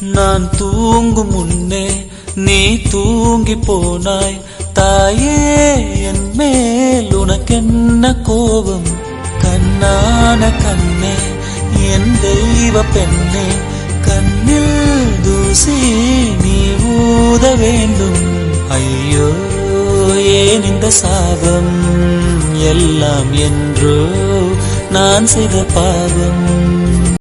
நான் தூங்கும் முன்னே நீ தூங்கி போனாய் தாயே, என் மேல் உனக்கென்ன கோபம்? கண்ணான கண்ணே, என் தெய்வ பெண்ணே, கண்ணில் தூசி நீ ஊத வேண்டும். ஐயோ ஏன் இந்த சாபம்? எல்லாம் என்றோ நான் செய்த பாவம்.